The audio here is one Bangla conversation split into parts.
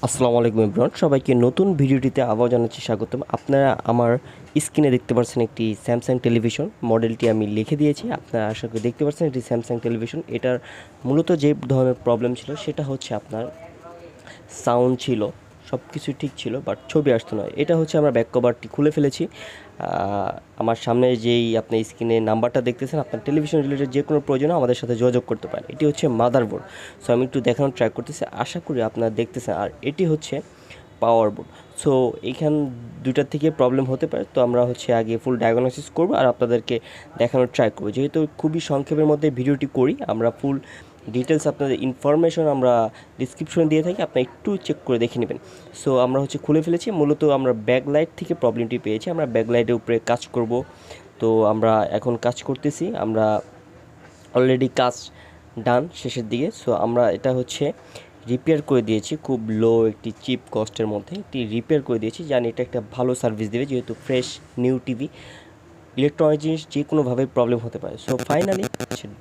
আসসালামু আলাইকুম এভরিওয়ান, সবাইকে নতুন ভিডিওটিতে আবারও জানাচ্ছি স্বাগতম। আপনারা আমার স্ক্রিনে দেখতে পাচ্ছেন একটি স্যামসাং টেলিভিশন, মডেলটি আমি লিখে দিয়েছি। আপনারা আশা করি দেখতে পাচ্ছেন এটি স্যামসাং টেলিভিশন। এটার মূলত যে ধরনের প্রবলেম ছিল সেটা হচ্ছে আপনার সাউন্ড ছিল, সব কিছু ঠিক ছিল, বাট ছবি আসতো না। এটা হচ্ছে আমরা ব্যাক কভারটি খুলে ফেলেছি। আমার সামনে যেই আপনি স্ক্রিনে নাম্বারটা দেখতেছেন, আপনার টেলিভিশন রিলেটেড যে কোনো প্রয়োজনে আমাদের সাথে যোগাযোগ করতে পারেন। এটি হচ্ছে মাদারবোর্ড। সো আমি একটু দেখানোর ট্রাই করতেছি, আশা করি আপনারা দেখতেছেন। আর এটি হচ্ছে পাওয়ার বোর্ড। সো এইখান দুইটার থেকে প্রবলেম হতে পারে। তো আমরা হচ্ছে আগে ফুল ডায়াগনোসিস করবো আর আপনাদেরকে দেখানোর ট্রাই করবো। যেহেতু খুবই সংক্ষেপের মধ্যে ভিডিওটি করি, আমরা ফুল ডিটেলস আপনাদের ইনফরমেশন আমরা ডিসক্রিপশনে দিয়ে থাকি, আপনি একটু চেক করে দেখে নেবেন। সো আমরা হচ্ছে খুলে ফেলেছি। মূলত আমরা ব্যাকলাইট থেকে প্রবলেমটি পেয়েছি, আমরা ব্যাকলাইটের উপরে কাজ করব। তো আমরা এখন কাজ করতেছি, আমরা অলরেডি কাজ ডান শেষের দিকে। সো আমরা এটা হচ্ছে রিপেয়ার করে দিয়েছি, খুব লো একটি চিপ কস্টের মধ্যে এটি রিপেয়ার করে দিয়েছি। জানি এটা একটা ভালো সার্ভিস দেবে, যেহেতু ফ্রেশ নিউ টিভি। ইলেকট্রনিক জিনিস যে কোনোভাবে প্রবলেম হতে পারে। সো ফাইনালি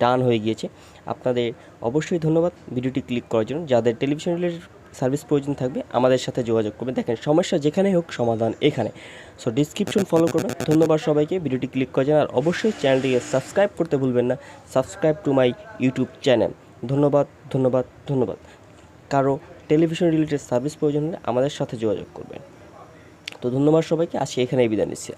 ডান হয়ে গিয়েছে। আপনাদের অবশ্যই ধন্যবাদ ভিডিওটি ক্লিক করার জন্য। যাদের টেলিভিশন রিলেটেড সার্ভিস প্রয়োজন থাকবে আমাদের সাথে যোগাযোগ করবেন। দেখেন, সমস্যা যেখানেই হোক সমাধান এখানে। সো ডিসক্রিপশন ফলো করবেন। ধন্যবাদ সবাইকে ভিডিওটি ক্লিক করার জন্য। আর অবশ্যই চ্যানেলটিকে সাবস্ক্রাইব করতে ভুলবেন না। Subscribe to my YouTube channel. ধন্যবাদ ধন্যবাদ ধন্যবাদ। কারো টেলিভিশন রিলেটেড সার্ভিস প্রয়োজন হলে আমাদের সাথে যোগাযোগ করবেন। তো ধন্যবাদ সবাইকে, আজকে এখানেই বিদায় নিচ্ছি।